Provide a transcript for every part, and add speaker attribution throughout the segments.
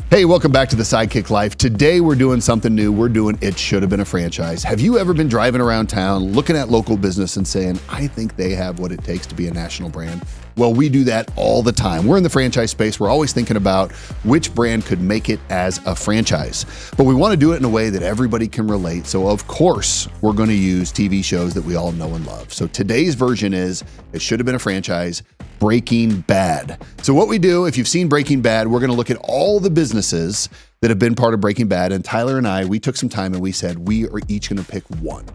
Speaker 1: Hey, welcome back to the Sidekick Life. Today we're doing something new. We're doing It Should Have Been a Franchise. Have you ever been driving around town looking at local business and saying, I think they have what it takes to be a national brand? Well, we do that all the time. We're in the franchise space. We're always thinking about which brand could make it as a franchise. But we want to do it in a way that everybody can relate. So of course, we're going to use TV shows that we all know and love. So today's version is It Should Have Been a Franchise, Breaking Bad. So what we do, if you've seen Breaking Bad, we're going to look at all the businesses that have been part of Breaking Bad. And Tyler and I, we took some time and we said, we are each going to pick one.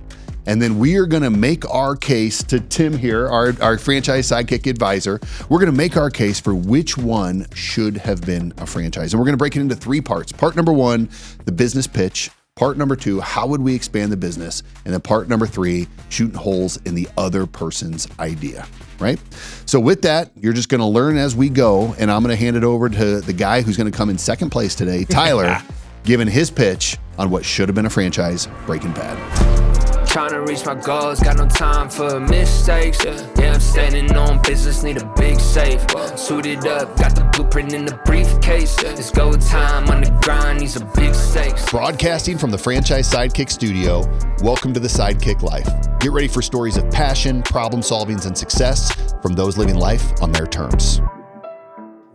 Speaker 1: And then we are going to make our case to Tim here, our franchise sidekick advisor. We're going to make our case for which one should have been a franchise. And we're going to break it into three parts. Part number one, the business pitch. Part number two, how would we expand the business? And then part number three, shooting holes in the other person's idea, right? So with that, you're just going to learn as we go. And I'm going to hand it over to the guy who's going to come in second place today, Tyler, giving his pitch on what should have been a franchise, Breaking Bad.
Speaker 2: Trying to reach my goals, got no time for mistakes. Yeah, I'm standing on business, need a big safe. Suited up, got the blueprint in the briefcase. It's go time on the grind, these are big stakes.
Speaker 1: Broadcasting from the Franchise Sidekick Studio, welcome to the Sidekick Life. Get ready for stories of passion, problem solvings, and success from those living life on their terms.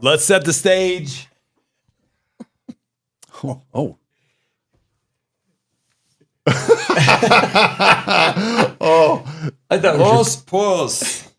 Speaker 3: Let's set the stage.
Speaker 1: Oh.
Speaker 3: I thought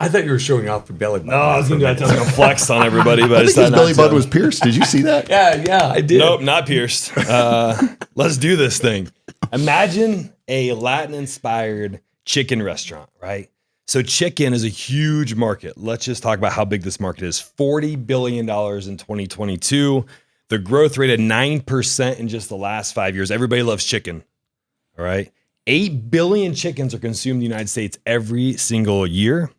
Speaker 4: I thought you were showing off your belly button.
Speaker 3: No, I was going to do that. I was going to flex on everybody, but
Speaker 1: I think his belly button was pierced. Did you see that?
Speaker 4: Yeah, I did.
Speaker 3: Nope, not pierced. Let's do this thing. Imagine a Latin-inspired chicken restaurant, right? So chicken is a huge market. Let's just talk about how big this market is. $40 billion in 2022. The growth rate at 9% in just the last 5 years. Everybody loves chicken, all right? 8 billion chickens are consumed in the United States every single year.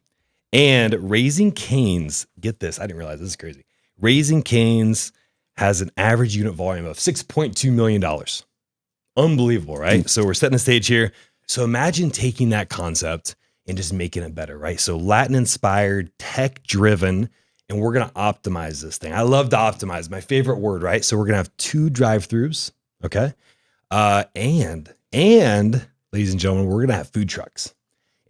Speaker 3: And Raising Cane's, get this, I didn't realize this is crazy. Raising Cane's has an average unit volume of $6.2 million. Unbelievable, right? So we're setting the stage here. So imagine taking that concept and just making it better, right? So Latin-inspired, tech-driven, and we're going to optimize this thing. I love to optimize, my favorite word, right? So we're going to have 2 drive-thrus, okay? And ladies and gentlemen, we're going to have food trucks.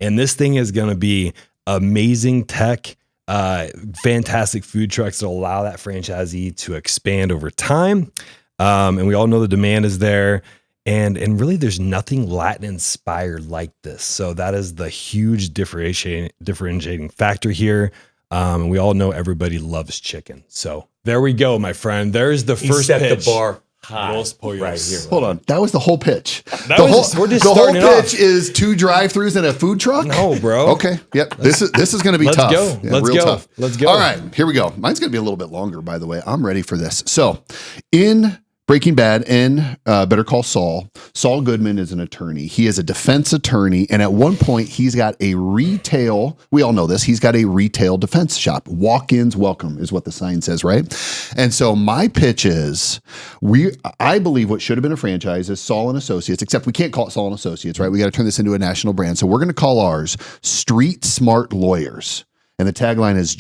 Speaker 3: And this thing is going to be amazing tech, fantastic food trucks that allow that franchisee to expand over time. And we all know the demand is there. And really, there's nothing Latin-inspired like this. So that is the huge differentiating factor here. And we all know everybody loves chicken. So there we go, my friend. There's the first
Speaker 4: set
Speaker 3: pitch.
Speaker 4: the bar high
Speaker 3: Right here.
Speaker 1: Hold on. That was the whole pitch.
Speaker 3: We're just
Speaker 1: the whole
Speaker 3: starting it off.
Speaker 1: pitch is 2 drive-thrus and a food truck?
Speaker 3: No, bro.
Speaker 1: Okay. Yep. This is going to be
Speaker 3: Let's
Speaker 1: tough.
Speaker 3: go.
Speaker 1: Yeah,
Speaker 3: Let's
Speaker 1: real
Speaker 3: go.
Speaker 1: tough.
Speaker 3: Let's go.
Speaker 1: All right. Here we go. Mine's going to be a little bit longer, by the way. I'm ready for this. So in Breaking Bad and Better Call Saul, Saul Goodman is an attorney. He is a defense attorney. And at one point, he's got a retail, we all know this, he's got a retail defense shop. Walk-ins welcome is what the sign says, right? And so my pitch is, I believe what should have been a franchise is Saul and Associates, except we can't call it Saul and Associates, right? We got to turn this into a national brand. So we're going to call ours Street Smart Lawyers. And the tagline is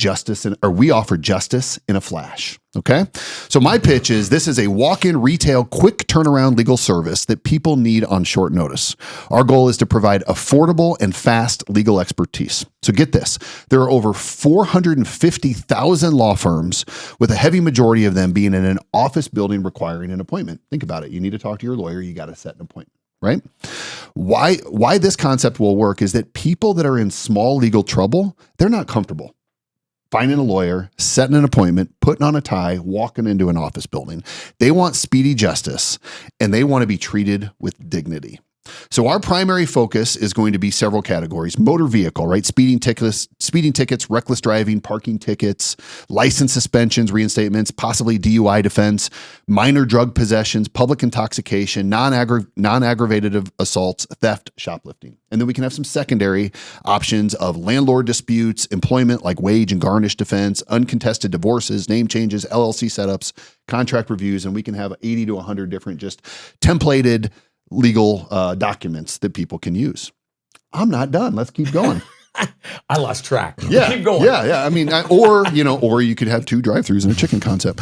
Speaker 1: we offer justice in a flash. Okay. So my pitch is this is a walk-in retail, quick turnaround legal service that people need on short notice. Our goal is to provide affordable and fast legal expertise. So get this. There are over 450,000 law firms, with a heavy majority of them being in an office building requiring an appointment. Think about it. You need to talk to your lawyer. You got to set an appointment. Right? Why this concept will work is that people that are in small legal trouble, they're not comfortable finding a lawyer, setting an appointment, putting on a tie, walking into an office building. They want speedy justice, and they want to be treated with dignity. So our primary focus is going to be several categories: motor vehicle, right? Speeding tickets, reckless driving, parking tickets, license suspensions, reinstatements, possibly DUI defense, minor drug possessions, public intoxication, non-aggravated assaults, theft, shoplifting. And then we can have some secondary options of landlord disputes, employment like wage and garnish defense, uncontested divorces, name changes, LLC setups, contract reviews, and we can have 80 to 100 different just templated legal documents that people can use. I'm not done. Let's keep going.
Speaker 4: I lost track.
Speaker 1: Yeah.
Speaker 4: Keep going.
Speaker 1: Yeah. I mean, or you could have 2 drive-throughs and a chicken concept.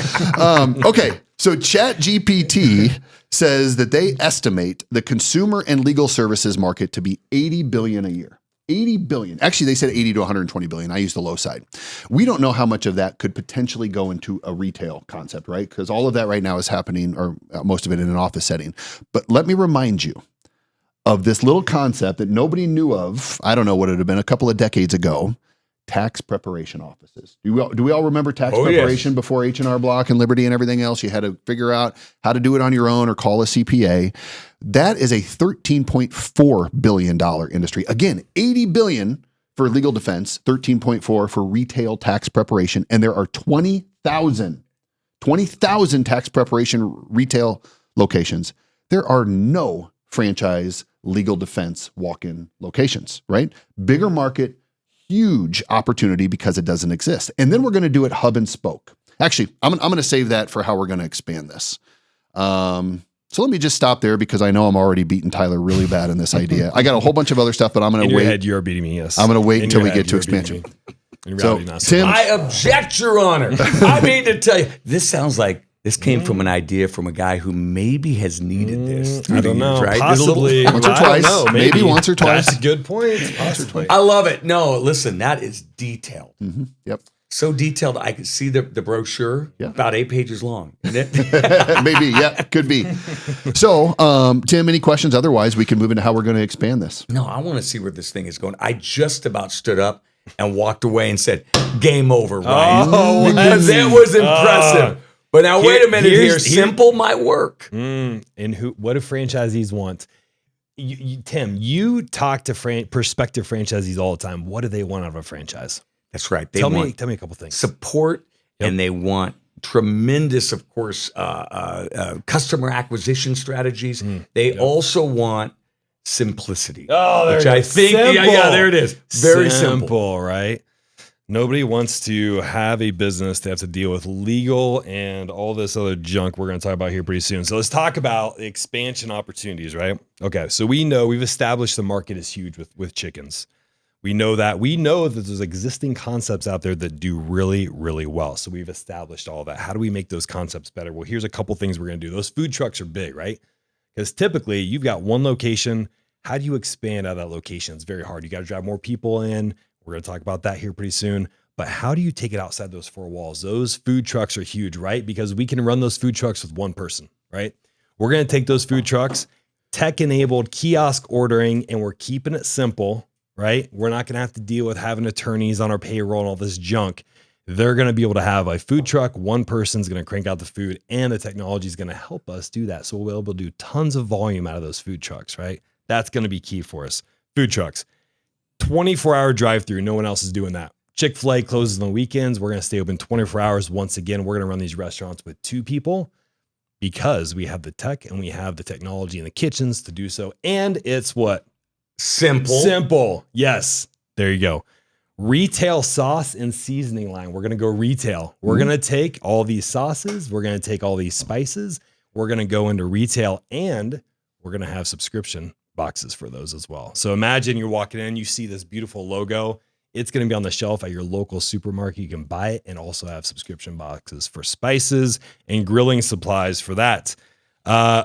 Speaker 1: Okay. So ChatGPT says that they estimate the consumer and legal services market to be 80 billion a year. 80 billion. Actually, they said 80 to 120 billion. I used the low side. We don't know how much of that could potentially go into a retail concept, right? Because all of that right now is happening, or most of it in an office setting. But let me remind you of this little concept that nobody knew of. I don't know what it would have been a couple of decades ago. Tax preparation offices. Do we all remember tax preparation before H&R Block and Liberty and everything else? You had to figure out how to do it on your own or call a CPA. That is a $13.4 billion industry. Again, 80 billion for legal defense, 13.4 for retail tax preparation. And there are 20,000 tax preparation retail locations. There are no franchise legal defense walk-in locations, right? Bigger market, huge opportunity because it doesn't exist. And then we're going to do it hub and spoke. Actually, I'm going to save that for how we're going to expand this. So let me just stop there because I know I'm already beating Tyler really bad in this idea. I got a whole bunch of other stuff, but I'm going to wait.
Speaker 3: In your head, you're beating me, yes.
Speaker 1: I'm going to wait until we get to expansion.
Speaker 3: So,
Speaker 1: Tim,
Speaker 4: I object, Your Honor. I mean to tell you, this sounds like this came from an idea from a guy who maybe has needed this.
Speaker 3: I don't know.
Speaker 4: Right?
Speaker 3: Possibly.
Speaker 1: once or
Speaker 3: I don't
Speaker 1: twice.
Speaker 3: know.
Speaker 1: Maybe once or twice.
Speaker 3: That's a good point. Possibly.
Speaker 4: I love it. No, listen, that is detailed.
Speaker 1: Yep.
Speaker 4: So detailed, I could see the brochure, about 8 pages long. Isn't it?
Speaker 1: Maybe. Yeah, could be. So, Tim, any questions? Otherwise, we can move into how we're going to expand this.
Speaker 4: No, I want to see where this thing is going. I just about stood up and walked away and said, game over, Ryan.
Speaker 3: Oh,
Speaker 4: because that was impressive. But now, wait a minute here. Simple might work.
Speaker 3: And what do franchisees want? Tim, you talk to prospective franchisees all the time. What do they want out of a franchise?
Speaker 4: That's right.
Speaker 3: Tell me a couple things.
Speaker 4: Support, and they want tremendous, of course, customer acquisition strategies. They also want simplicity.
Speaker 3: Oh,
Speaker 4: which I think, yeah, there it is. Very simple,
Speaker 3: right? Nobody wants to have a business to have to deal with legal and all this other junk we're going to talk about here pretty soon. So let's talk about the expansion opportunities, right? Okay, so we've established the market is huge with chickens. We know that there's existing concepts out there that do really, really well. So we've established all that. How do we make those concepts better? Well, here's a couple things we're going to do. Those food trucks are big, right? Because typically you've got one location. How do you expand out of that location? It's very hard. You got to drive more people in. We're going to talk about that here pretty soon. But how do you take it outside those 4 walls? Those food trucks are huge, right? Because we can run those food trucks with one person, right? We're going to take those food trucks, tech-enabled kiosk ordering, and we're keeping it simple, right? We're not going to have to deal with having attorneys on our payroll and all this junk. They're going to be able to have a food truck. One person's going to crank out the food, and the technology is going to help us do that. So we'll be able to do tons of volume out of those food trucks, right? That's going to be key for us. Food trucks. 24-hour drive-through. No one else is doing that. Chick-fil-A closes on the weekends. We're going to stay open 24 hours. Once again, we're going to run these restaurants with 2 people because we have the tech and we have the technology in the kitchens to do so. And it's what? Simple. Yes. There you go. Retail sauce and seasoning line. We're going to go retail. We're going to take all these sauces. We're going to take all these spices. We're going to go into retail, and we're going to have subscription boxes for those as well. So imagine you're walking in, you see this beautiful logo. It's going to be on the shelf at your local supermarket. You can buy it and also have subscription boxes for spices and grilling supplies for that.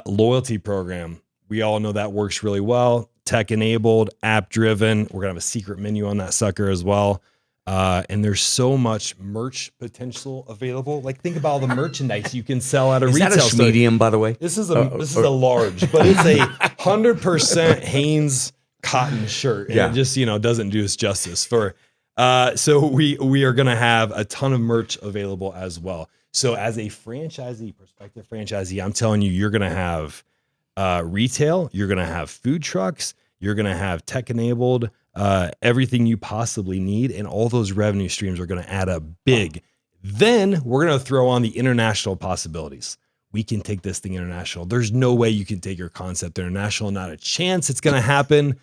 Speaker 3: Loyalty program. We all know that works really well. Tech enabled, app driven. We're going to have a secret menu on that sucker as well. And there's so much merch potential available. Like, think about all the merchandise you can sell at a retail store.
Speaker 4: Is that a medium, by the way?
Speaker 3: This is a large, but it's a 100% Hanes cotton shirt. And it just, doesn't do us justice for, so we are going to have a ton of merch available as well. So as a prospective franchisee, I'm telling you, you're going to have, retail, you're going to have food trucks, you're going to have tech enabled, everything you possibly need. And all those revenue streams are going to add up big. Then we're going to throw on the international possibilities. We can take this thing international. There's no way you can take your concept international. Not a chance it's going to happen.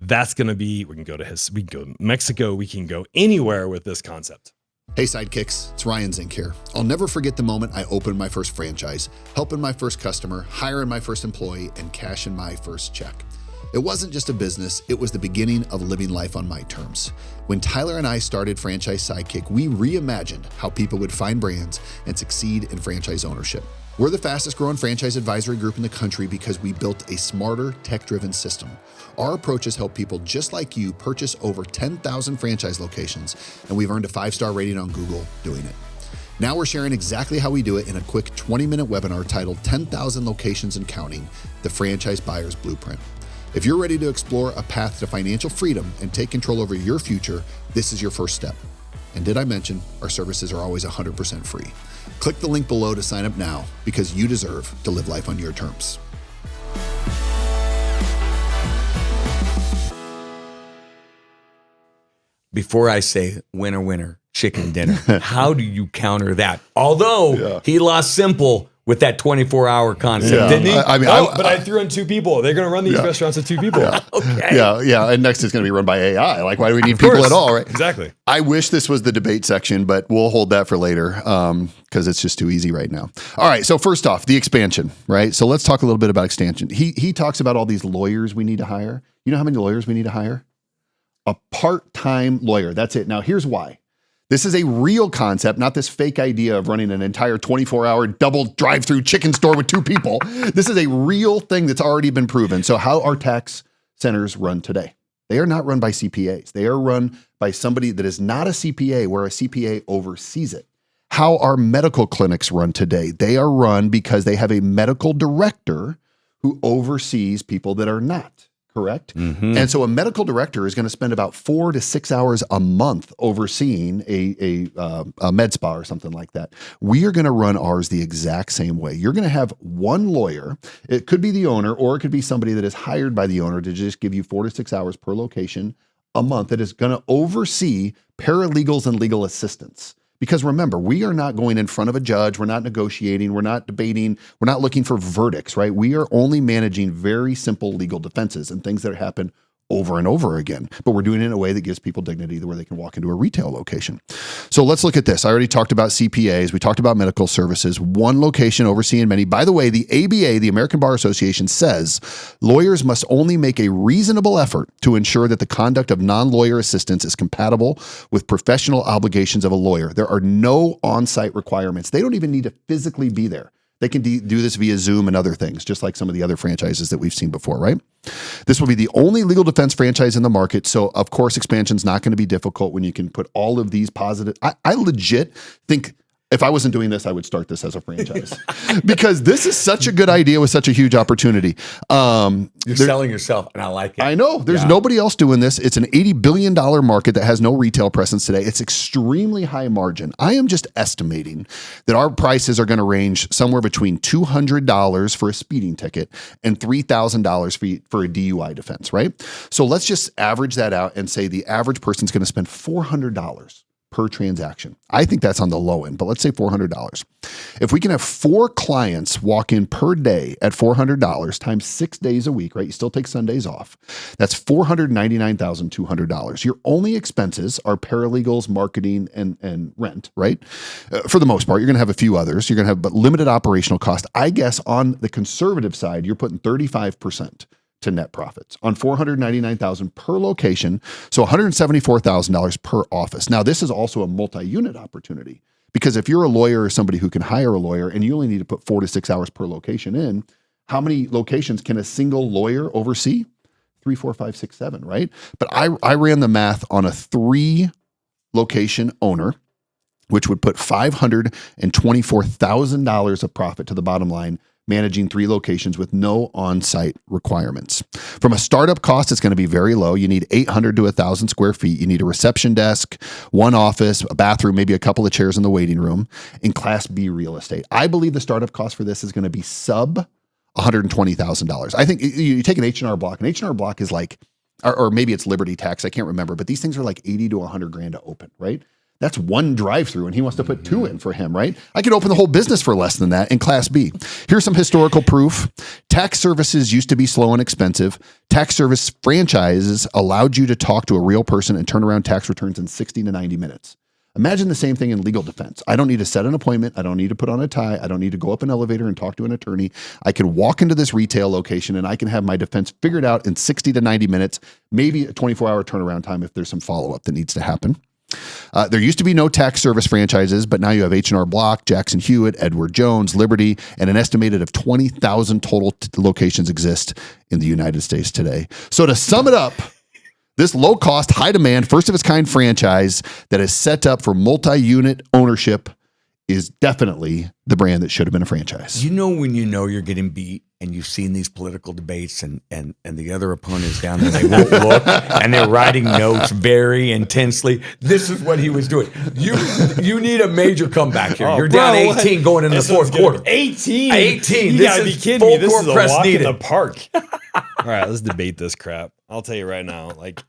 Speaker 3: That's going to be, we can go to Mexico. We can go anywhere with this concept.
Speaker 1: Hey Sidekicks, it's Ryan Zink here. I'll never forget the moment I opened my first franchise, helping my first customer, hiring my first employee, and cashing my first check. It wasn't just a business, it was the beginning of living life on my terms. When Tyler and I started Franchise Sidekick, we reimagined how people would find brands and succeed in franchise ownership. We're the fastest growing franchise advisory group in the country because we built a smarter, tech-driven system. Our approach has helped people just like you purchase over 10,000 franchise locations, and we've earned a 5-star rating on Google doing it. Now we're sharing exactly how we do it in a quick 20-minute webinar titled 10,000 Locations and Counting, the Franchise Buyer's Blueprint. If you're ready to explore a path to financial freedom and take control over your future, this is your first step. And did I mention our services are always 100% free? Click the link below to sign up now because you deserve to live life on your terms.
Speaker 4: Before I say winner, winner, chicken dinner, how do you counter that? Although he lost Simple with that 24-hour concept, didn't he?
Speaker 3: But I threw in 2 people. They're going to run these restaurants with 2 people.
Speaker 4: Okay.
Speaker 1: Yeah. And next is going to be run by AI. Like, why do we need people at all, right?
Speaker 3: Exactly.
Speaker 1: I wish this was the debate section, but we'll hold that for later because it's just too easy right now. All right. So first off, the expansion, right? So let's talk a little bit about expansion. He talks about all these lawyers we need to hire. You know how many lawyers we need to hire? A part-time lawyer. That's it. Now, here's why. This is a real concept, not this fake idea of running an entire 24-hour double drive-through chicken store with 2 people. This is a real thing that's already been proven. So how are tax centers run today? They are not run by CPAs. They are run by somebody that is not a CPA, where a CPA oversees it. How are medical clinics run today? They are run because they have a medical director who oversees people that are not. Correct. Mm-hmm. And so a medical director is going to spend about 4 to 6 hours a month overseeing a med spa or something like that. We are going to run ours the exact same way. You're going to have one lawyer. It could be the owner, or it could be somebody that is hired by the owner to just give you 4 to 6 hours per location a month that is going to oversee paralegals and legal assistants. Because remember, we are not going in front of a judge. We're not negotiating. We're not debating. We're not looking for verdicts, right? We are only managing very simple legal defenses and things that happen over and over again. But we're doing it in a way that gives people dignity where they can walk into a retail location. So let's look at this. I already talked about CPAs. We talked about medical services. One location overseeing many. By the way, the ABA, the American Bar Association, says lawyers must only make a reasonable effort to ensure that the conduct of non-lawyer assistants is compatible with professional obligations of a lawyer. There are no on-site requirements. They don't even need to physically be there. They can do this via Zoom and other things, just like some of the other franchises that we've seen before, right? This will be the only legal defense franchise in the market. So, of course, expansion is not going to be difficult when you can put all of these positive. I legit think if I wasn't doing this, I would start this as a franchise because this is such a good idea with such a huge opportunity.
Speaker 4: You're selling yourself, and I like it.
Speaker 1: I know. There's nobody else doing this. It's an $80 billion market that has no retail presence today. It's extremely high margin. I am just estimating that our prices are going to range somewhere between $200 for a speeding ticket and $3,000 for a DUI defense, right? So let's just average that out and say the average person's going to spend $400 per transaction. I think that's on the low end, but let's say $400. If we can have 4 clients walk in per day at $400 times 6 days a week, right? You still take Sundays off. That's $499,200. Your only expenses are paralegals, marketing, and rent, right? For the most part, you're going to have a few others. You're going to have but limited operational cost. I guess on the conservative side, you're putting 35% to net profits on $499,000 per location. So $174,000 per office. Now, this is also a multi-unit opportunity because if you're a lawyer or somebody who can hire a lawyer and you only need to put 4 to 6 hours per location in, how many locations can a single lawyer oversee? 3, 4, 5, 6, 7, right? But I ran the math on a 3 location owner, which would put $524,000 of profit to the bottom line, managing 3 locations with no on-site requirements. From a startup cost, it's going to be very low. You need 800 to 1,000 square feet. You need a reception desk, 1 office, a bathroom, maybe a couple of chairs in the waiting room, in Class B real estate. I believe the startup cost for this is going to be sub $120,000. I think you take an H&R Block. An H&R Block is like, or maybe it's Liberty Tax. I can't remember, but these things are like 80 to 100 grand to open, right? That's 1 drive-through, and he wants to put 2 in for him, right? I could open the whole business for less than that in Class B. Here's some historical proof. Tax services used to be slow and expensive. Tax service franchises allowed you to talk to a real person and turn around tax returns in 60 to 90 minutes. Imagine the same thing in legal defense. I don't need to set an appointment. I don't need to put on a tie. I don't need to go up an elevator and talk to an attorney. I can walk into this retail location and I can have my defense figured out in 60 to 90 minutes, maybe a 24-hour turnaround time if there's some follow-up that needs to happen. There used to be no tax service franchises, but now you have H&R Block, Jackson Hewitt, Edward Jones, Liberty, and an estimated of 20,000 total locations exist in the United States today. So to sum it up, this low-cost, high-demand, first-of-its-kind franchise that is set up for multi-unit ownership is definitely the brand that should have been a franchise.
Speaker 4: You know when you know you're getting beat and you've seen these political debates and the other opponents down there, they won't look and they're writing notes very intensely. This is what he was doing. You need a major comeback here. You're down 18 going into the fourth quarter.
Speaker 3: 18?
Speaker 4: 18.
Speaker 3: You
Speaker 4: This
Speaker 3: gotta be
Speaker 4: is
Speaker 3: kidding me.
Speaker 4: full
Speaker 3: This
Speaker 4: court
Speaker 3: is a
Speaker 4: press
Speaker 3: walk
Speaker 4: needed.
Speaker 3: in the park. All right, let's debate this crap. I'll tell you right now. Like,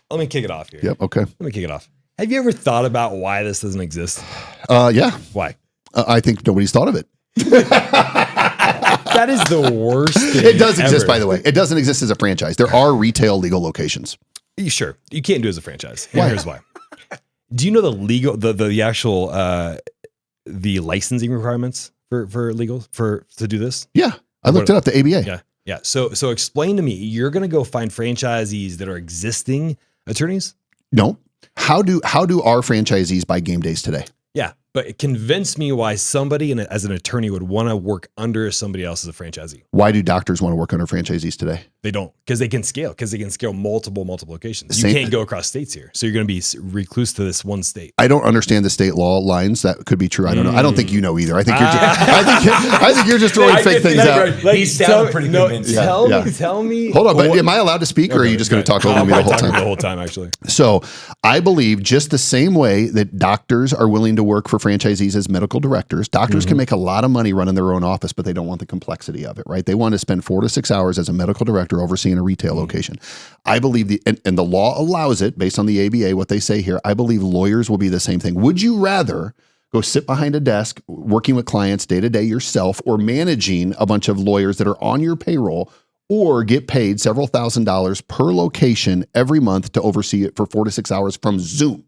Speaker 3: let me kick it off here.
Speaker 1: Yep, okay.
Speaker 3: Let me kick it off. Have you ever thought about why this doesn't exist?
Speaker 1: Yeah.
Speaker 3: Why?
Speaker 1: I think nobody's thought of it.
Speaker 3: That is the worst thing
Speaker 1: It does exist,
Speaker 3: ever.
Speaker 1: by the way. It doesn't exist as a franchise. There are retail legal locations.
Speaker 3: Sure. You can't do it as a franchise. And
Speaker 1: Why?
Speaker 3: here's why. Do you know the actual the licensing requirements for legal to do this?
Speaker 1: Yeah. I looked it up, the ABA.
Speaker 3: Yeah. Yeah. So explain to me, you're going to go find franchisees that are existing attorneys?
Speaker 1: No. How do our franchisees buy game days today?
Speaker 3: Yeah. But convince me why somebody as an attorney would want to work under somebody else as a franchisee.
Speaker 1: Why do doctors want to work under franchisees today?
Speaker 3: They don't, because they can scale multiple locations.
Speaker 1: Same-
Speaker 3: You can't go across states here. So you're going to be recluse to this one state.
Speaker 1: I don't understand the state law lines. That could be true. I don't know. I don't think you know either. I think I think you're just throwing
Speaker 4: I
Speaker 1: fake
Speaker 4: get
Speaker 1: things
Speaker 4: the-
Speaker 1: out.
Speaker 4: right. He sounded pretty convincing.
Speaker 3: Tell me.
Speaker 1: Hold on, but am I allowed to speak, or are you just going to talk over me the whole time?
Speaker 3: The whole time, actually.
Speaker 1: So I believe just the same way that doctors are willing to work for franchisees as medical directors, doctors can make a lot of money running their own office, but they don't want the complexity of it, right? They want to spend 4 to 6 hours as a medical director overseeing a retail location. I believe and the law allows it based on the ABA, what they say here. I believe lawyers will be the same thing. Would you rather go sit behind a desk working with clients day to day yourself, or managing a bunch of lawyers that are on your payroll, or get paid several $1,000s per location every month to oversee it for 4 to 6 hours from Zoom?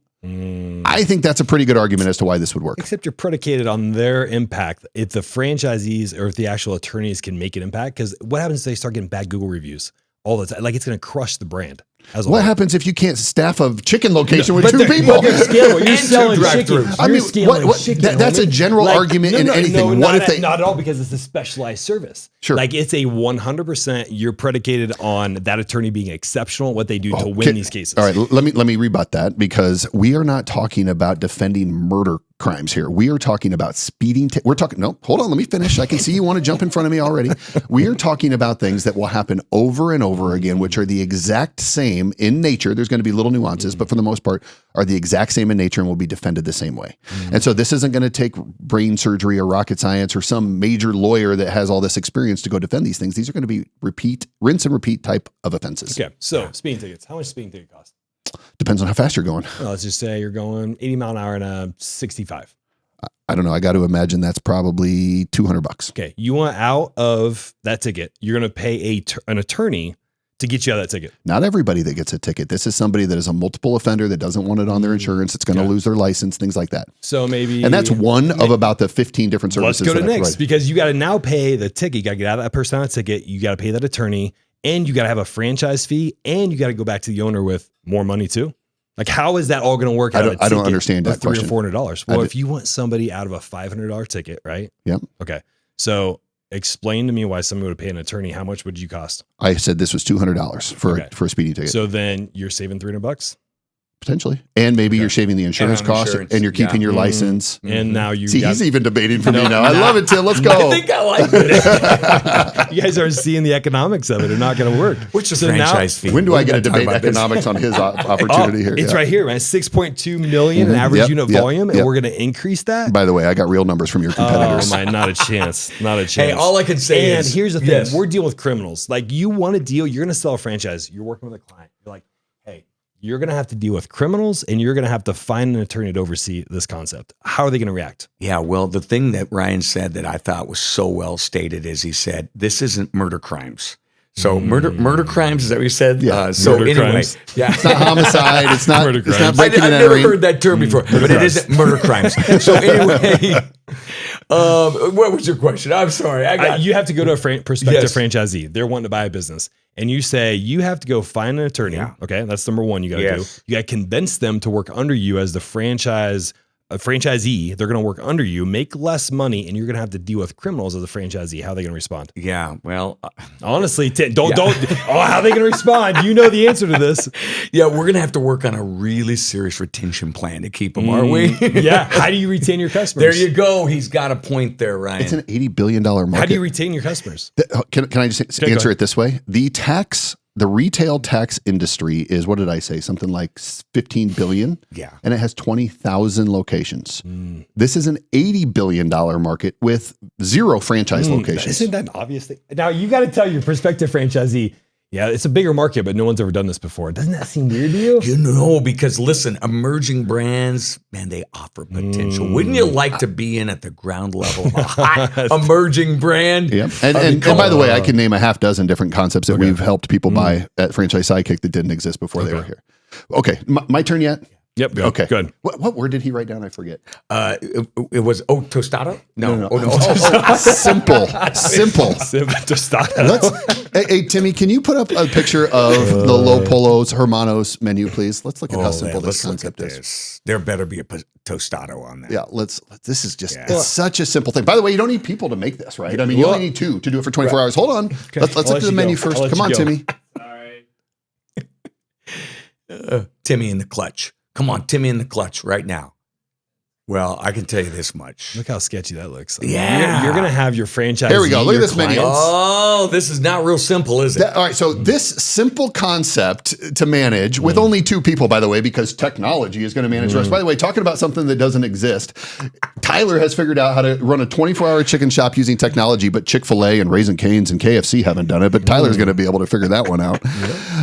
Speaker 1: I think that's a pretty good argument as to why this would work.
Speaker 3: Except you're predicated on their impact. If the franchisees or if the actual attorneys can make an impact, because what happens if they start getting bad Google reviews all the time? Like, it's going to crush the brand.
Speaker 1: What happens if you can't staff a chicken location with 2 people?
Speaker 3: But you're scalable. You're
Speaker 4: And
Speaker 3: selling
Speaker 4: two
Speaker 3: chicken.
Speaker 4: drive-thrus.
Speaker 1: I
Speaker 3: You're
Speaker 1: mean,
Speaker 3: scaling
Speaker 1: what-
Speaker 3: chicken,
Speaker 1: that's a
Speaker 3: homie.
Speaker 1: general argument in anything. What if they-
Speaker 3: not at all, because it's a specialized service.
Speaker 1: Sure.
Speaker 3: Like, it's a 100%. You're predicated on that attorney being exceptional, what they do to win these cases.
Speaker 1: All right, let me rebut that, because we are not talking about defending murder crimes here. We are talking about speeding. No, hold on, let me finish. I can see you want to jump in front of me already. We are talking about things that will happen over and over again, which are the exact same in nature. There's going to be little nuances, but for the most part are the exact same in nature and will be defended the same way. And so this isn't going to take brain surgery or rocket science or some major lawyer that has all this experience to go defend these things. These are going to be rinse and repeat type of offenses.
Speaker 3: Okay, so speeding tickets. How much speeding ticket cost?
Speaker 1: Depends on how fast you're going.
Speaker 3: Well, let's just say you're going 80 mile an hour and a 65.
Speaker 1: I don't know. I got to imagine that's probably $200.
Speaker 3: Okay, you want out of that ticket, you're going to pay an attorney to get you out of that ticket.
Speaker 1: Not everybody that gets a ticket. This is somebody that is a multiple offender that doesn't want it on their insurance. It's going to lose their license, things like that.
Speaker 3: So maybe,
Speaker 1: And that's one of about the 15 different services.
Speaker 3: let's go to
Speaker 1: that I
Speaker 3: next,
Speaker 1: provide.
Speaker 3: because you got to now pay the ticket. You got to get out of that person on a ticket. You got to pay that attorney, and you got to have a franchise fee, and you got to go back to the owner with more money too. Like, how is that all going to work out?
Speaker 1: I don't understand that question.
Speaker 3: $300 or $400. Well, if you want somebody out of a $500 ticket, right?
Speaker 1: Yep.
Speaker 3: Okay. So explain to me why somebody would pay an attorney. How much would you cost?
Speaker 1: I said this was $200 for a speeding ticket.
Speaker 3: So then you're saving $300,
Speaker 1: potentially. And maybe you're saving the insurance
Speaker 4: on
Speaker 1: cost,
Speaker 4: insurance.
Speaker 1: and you're keeping your license.
Speaker 3: and now you
Speaker 1: See,
Speaker 3: got,
Speaker 1: he's even debating for me now. I love it, Tim. Let's go.
Speaker 4: I think I like it.
Speaker 3: you guys aren't seeing the economics of it. They're not going to work.
Speaker 4: Which is
Speaker 3: So now-
Speaker 4: franchise fee?
Speaker 1: When do I get to
Speaker 4: We're not
Speaker 1: debate
Speaker 4: talking about this.
Speaker 1: economics on his opportunity here?
Speaker 3: It's
Speaker 1: Yeah.
Speaker 3: right here, man. 6.2 million in average
Speaker 1: Yep,
Speaker 3: unit
Speaker 1: yep,
Speaker 3: volume, and
Speaker 1: yep.
Speaker 3: we're going to increase that.
Speaker 1: By the way, I got real numbers from your competitors.
Speaker 3: Oh my, not a chance. Not a chance.
Speaker 4: Hey, all I can say
Speaker 3: and
Speaker 4: is,
Speaker 3: here's the thing:
Speaker 4: yes.
Speaker 3: we're dealing with criminals. Like, you want to deal, you're going to sell a franchise. You're working with a client. You're like, hey, you're going to have to deal with criminals, and you're going to have to find an attorney to oversee this concept. How are they going to react?
Speaker 4: Yeah, well, the thing that Ryan said that I thought was so well stated is he said, this isn't murder crimes. So murder crimes, is that what you said?
Speaker 1: Yeah.
Speaker 4: So
Speaker 3: Murder
Speaker 4: anyway,
Speaker 3: crimes.
Speaker 4: yeah.
Speaker 1: It's not homicide. It's not,
Speaker 3: Murder
Speaker 1: it's not
Speaker 3: crimes.
Speaker 1: breaking
Speaker 4: I've
Speaker 1: and
Speaker 4: never
Speaker 1: entering.
Speaker 4: heard that term before, but it isn't murder crimes. So anyway, what was your question? I'm sorry.
Speaker 3: You have to go to a prospective
Speaker 4: Yes.
Speaker 3: franchisee. They're wanting to buy a business. And you say, you have to go find an attorney.
Speaker 4: Yeah.
Speaker 3: Okay. That's number one you got to
Speaker 4: Yes.
Speaker 3: do. You got to convince them to work under you as the franchisee. They're going to work under you, make less money, and you're going to have to deal with criminals as a franchisee. How are they going to respond?
Speaker 4: Yeah, well,
Speaker 3: Honestly, don't. How are they going to respond? You know the answer to this.
Speaker 4: yeah, we're going to have to work on a really serious retention plan to keep them, aren't we?
Speaker 3: Yeah. How do you retain your customers?
Speaker 4: There you go. He's got a point there, Ryan.
Speaker 1: It's an $80 billion market.
Speaker 3: How do you retain your customers?
Speaker 1: Can I just
Speaker 3: go
Speaker 1: answer
Speaker 3: ahead.
Speaker 1: it this way? The retail tax industry is, what did I say? Something like 15 billion.
Speaker 4: Yeah.
Speaker 1: And it has 20,000 locations. This is an $80 billion market with 0 franchise locations.
Speaker 3: Isn't that an obvious thing? Now you got to tell your prospective franchisee, yeah, it's a bigger market, but no one's ever done this before. Doesn't that seem weird to you?
Speaker 4: You know, because listen, emerging brands, man, they offer potential. Wouldn't you like to be in at the ground level of a hot emerging brand?
Speaker 1: Yeah. And by the way, I can name a half dozen different concepts that we've helped people buy at Franchise Sidekick that didn't exist before they were here. Okay. My turn yet?
Speaker 3: Yep. Go.
Speaker 1: Okay.
Speaker 3: Good.
Speaker 1: What word did he write down? I forget.
Speaker 4: It was tostado? No.
Speaker 1: Simple.
Speaker 3: Tostada.
Speaker 1: Hey, Timmy, can you put up a picture of the Lo Polos Hermanos menu, please? Let's look at how simple this concept is.
Speaker 4: There better be a tostado on that.
Speaker 1: Yeah, this is just, it's such a simple thing. By the way, you don't need people to make this, right? I mean, you only need 2 to do it for 24 hours. Hold on. Let's look at the menu first. Come on, Timmy.
Speaker 4: Timmy in the clutch. Come on, Timmy in the clutch right now. Well, I can tell you this much.
Speaker 3: Look how sketchy that looks.
Speaker 4: Yeah.
Speaker 3: You're going to have your franchise.
Speaker 1: Here we go. Look at this menu.
Speaker 4: Oh, this is not real simple, is it?
Speaker 1: All right, so this simple concept to manage with only 2 people, by the way, because technology is going to manage the rest. By the way, talking about something that doesn't exist, Tyler has figured out how to run a 24-hour chicken shop using technology, but Chick-fil-A and Raising Cane's and KFC haven't done it, but Tyler's going to be able to figure that one out.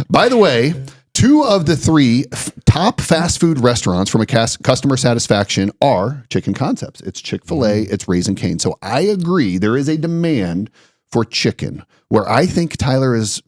Speaker 1: By the way, 2 of the 3 top fast food restaurants from a customer satisfaction are chicken concepts. It's Chick-fil-A, it's Raising Cane. So I agree there is a demand for chicken. Where I think Tyler is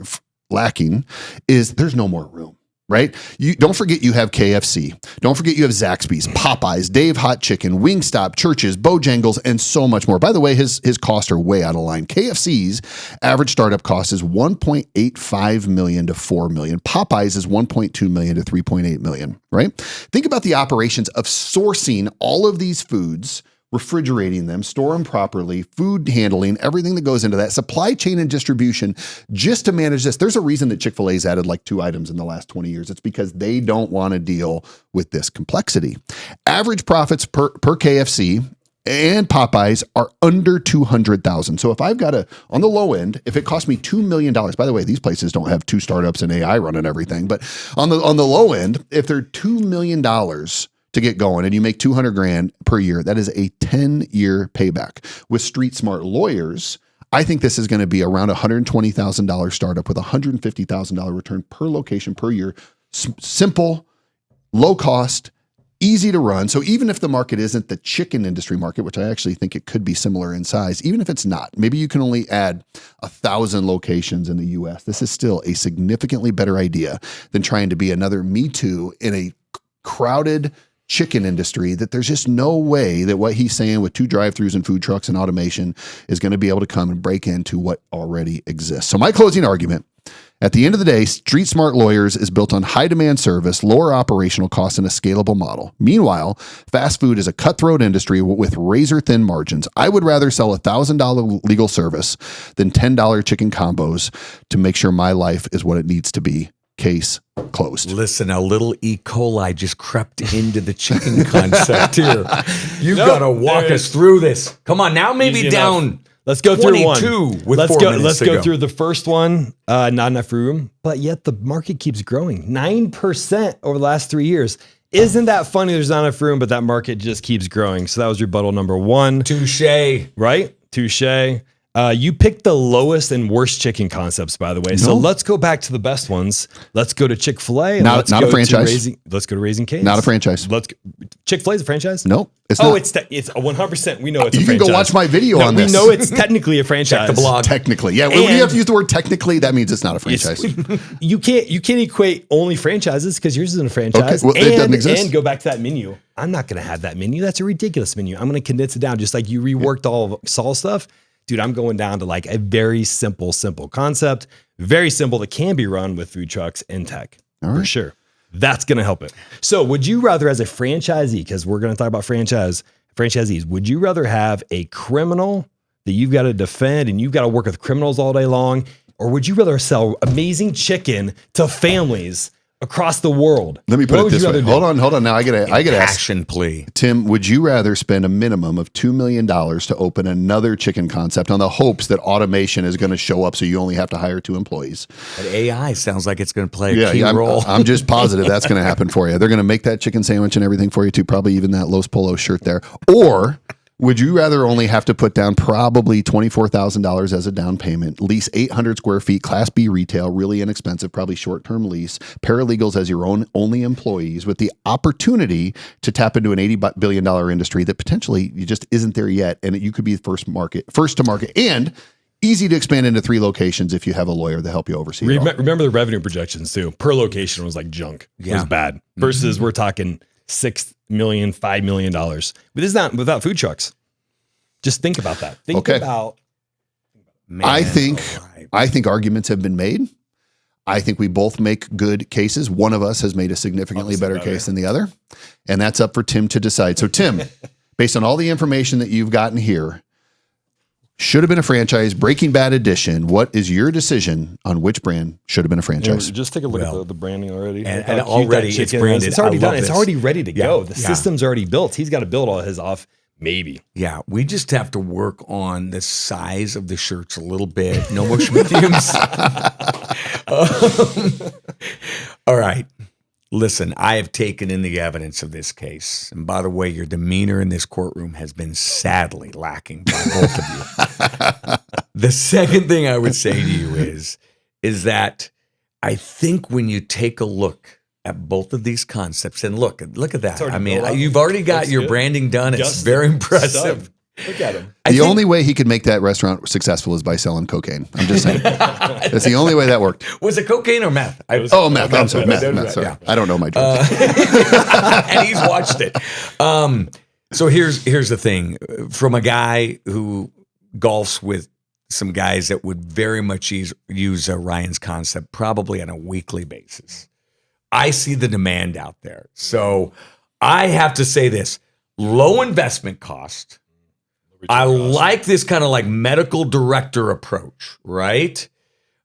Speaker 1: lacking is there's no more room. Right? You don't forget you have KFC. Don't forget you have Zaxby's, Popeyes, Dave Hot Chicken, Wingstop, Church's, Bojangles, and so much more. By the way, his costs are way out of line. KFC's average startup cost is $1.85 million to $4 million. Popeyes is $1.2 million to $3.8 million. Right? Think about the operations of sourcing all of these foods, refrigerating them, store them properly, food handling, everything that goes into that, supply chain and distribution, just to manage this. There's a reason that Chick-fil-A's added like 2 items in the last 20 years. It's because they don't want to deal with this complexity. Average profits per KFC and Popeyes are under $200,000. So if I've got on the low end, if it costs me $2 million, by the way, these places don't have 2 startups and AI running everything, but on the low end, if they're $2 million to get going and you make $200,000 per year, that is a 10-year payback. With street smart lawyers, I think this is going to be around $120,000 startup with $150,000 return per location per year. Simple, low cost, easy to run. So even if the market isn't the chicken industry market, which I actually think it could be similar in size, even if it's not, maybe you can only add 1,000 locations in the US. This is still a significantly better idea than trying to be another Me Too in a crowded chicken industry that there's just no way that what he's saying with 2 drive-thrus and food trucks and automation is going to be able to come and break into what already exists. So my closing argument, at the end of the day, Street Smart Lawyers is built on high demand service, lower operational costs, and a scalable model. Meanwhile, fast food is a cutthroat industry with razor thin margins. I would rather sell $1,000 legal service than $10 chicken combos to make sure my life is what it needs to be. Case closed.
Speaker 4: Listen, a little E. coli just crept into the chicken concept here. You've got to walk us through this. Come on, now maybe
Speaker 3: Easy
Speaker 4: down.
Speaker 3: enough. Let's go through one.
Speaker 4: 22 with
Speaker 3: let's
Speaker 4: 4
Speaker 3: go.
Speaker 4: minutes
Speaker 3: Let's
Speaker 4: to
Speaker 3: go through the first one. Not enough room, but yet the market keeps growing 9% over the last 3 years. Isn't that funny? There's not enough room, but that market just keeps growing. So that was rebuttal number 1.
Speaker 4: Touche.
Speaker 3: Right? Touche. You picked the lowest and worst chicken concepts, by the way. So let's go back to the best ones. Let's go to Chick-fil-A.
Speaker 1: Not a franchise.
Speaker 3: Let's go to Raising Cane's.
Speaker 1: Not a franchise.
Speaker 3: Chick-fil-A is a franchise?
Speaker 1: Nope. It's not.
Speaker 3: It's 100%. We know it's a franchise.
Speaker 1: You can go watch my video on this.
Speaker 3: We know it's technically a franchise.
Speaker 4: Check the blog.
Speaker 1: Technically. Yeah. When you have to use the word technically, that means it's not a franchise.
Speaker 3: You can't equate only franchises because yours isn't a franchise.
Speaker 1: Okay, well, it doesn't exist.
Speaker 3: And go back to that menu. I'm not going to have that menu. That's a ridiculous menu. I'm going to condense it down. Just like you reworked all of Saul's stuff. Dude, I'm going down to like a very simple concept. Very simple that can be run with food trucks and tech. For sure. That's going to help it. So would you rather, as a franchisee, because we're going to talk about franchisees, would you rather have a criminal that you've got to defend and you've got to work with criminals all day long? Or would you rather sell amazing chicken to families across the world?
Speaker 1: Let me put it this way. Hold on. Now I gotta ask.
Speaker 4: Passion plea.
Speaker 1: Tim, would you rather spend a minimum of $2 million to open another chicken concept on the hopes that automation is going to show up so you only have to hire 2 employees?
Speaker 4: But AI sounds like it's going to play a key role.
Speaker 1: I'm just positive that's going to happen for you. They're going to make that chicken sandwich and everything for you too, probably even that Los Polo shirt there. Or would you rather only have to put down probably $24,000 as a down payment, lease 800 square feet, Class B retail, really inexpensive, probably short-term lease, paralegals as your only employees with the opportunity to tap into an $80 billion industry that potentially just isn't there yet, and you could be first to market, and easy to expand into 3 locations if you have a lawyer to help you oversee it all.
Speaker 3: Remember the revenue projections too. Per location was like junk. It was bad. Versus we're talking $6 million, $5 million. But this is not without food trucks. Just think about that. Think about.
Speaker 4: Man,
Speaker 1: I think arguments have been made. I think we both make good cases. One of us has made a significantly better case than the other. And that's up for Tim to decide. So Tim, based on all the information that you've gotten here, should have been a franchise, Breaking Bad edition. What is your decision on which brand should have been a franchise?
Speaker 3: Just take a look at the branding already.
Speaker 4: And already it's branded.
Speaker 3: It's already done. It's already ready to go. The system's already built. He's got to build all his off. Maybe.
Speaker 4: Yeah, we just have to work on the size of the shirts a little bit. No more mediums. All right. Listen, I have taken in the evidence of this case. And by the way, your demeanor in this courtroom has been sadly lacking by both of you. The second thing I would say to you is that I think when you take a look at both of these concepts, and look at that. I mean, you've already got your branding done. It's very impressive.
Speaker 3: Look at him.
Speaker 1: The only way he could make that restaurant successful is by selling cocaine. I'm just saying. That's the only way that worked.
Speaker 4: Was it cocaine or meth?
Speaker 1: Meth. I'm sorry. Meth. Sorry. Yeah. I don't know my drugs.
Speaker 4: And he's watched it. So here's the thing. From a guy who golfs with some guys that would very much use Ryan's concept probably on a weekly basis, I see the demand out there. So I have to say this. Low investment cost. I like this kind of like medical director approach, right?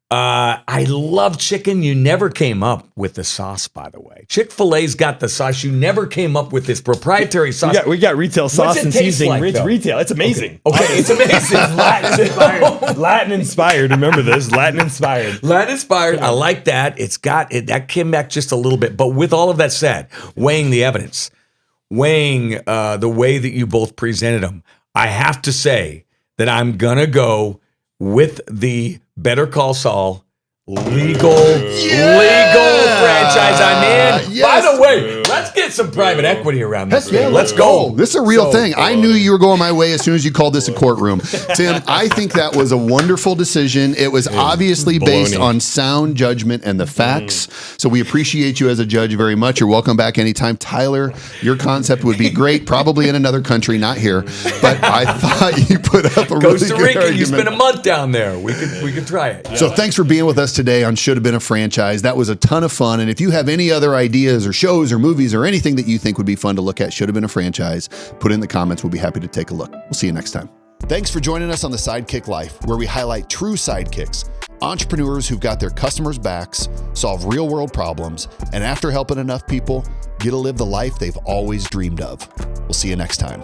Speaker 4: I love chicken. You never came up with the sauce, by the way. Chick-fil-A's got the sauce. You never came up with this proprietary sauce.
Speaker 3: We got retail sauce and seasoning.
Speaker 4: Like,
Speaker 3: retail. It's amazing.
Speaker 4: Okay, it's amazing.
Speaker 3: Latin inspired. Remember this. Latin inspired.
Speaker 4: I like that. It's got it. That came back just a little bit. But with all of that said, weighing the evidence, weighing the way that you both presented them, I have to say that I'm going to go with the Better Call Saul legal franchise I'm in.
Speaker 1: Yes.
Speaker 4: By the way, let's get some private equity around this thing. Let's go.
Speaker 1: This is a real thing. I knew you were going my way as soon as you called this a courtroom. Tim, I think that was a wonderful decision. It was obviously based on sound judgment and the facts. So we appreciate you as a judge very much. You're welcome back anytime. Tyler, your concept would be great, probably in another country, not here. But I thought you put up a really
Speaker 4: Costa
Speaker 1: good
Speaker 4: Rica,
Speaker 1: argument.
Speaker 4: you spent a month down there. We could try it.
Speaker 1: So thanks for being with us today on Should Have Been a Franchise. That was a ton of fun. And if you have any other ideas or shows or movies or anything that you think would be fun to look at, Should Have Been a Franchise, put it in the comments. We'll be happy to take a look. We'll see you next time. Thanks for joining us on the Sidekick Life, where we highlight true sidekicks, entrepreneurs who've got their customers' backs, solve real world problems, and after helping enough people, get to live the life they've always dreamed of. We'll see you next time.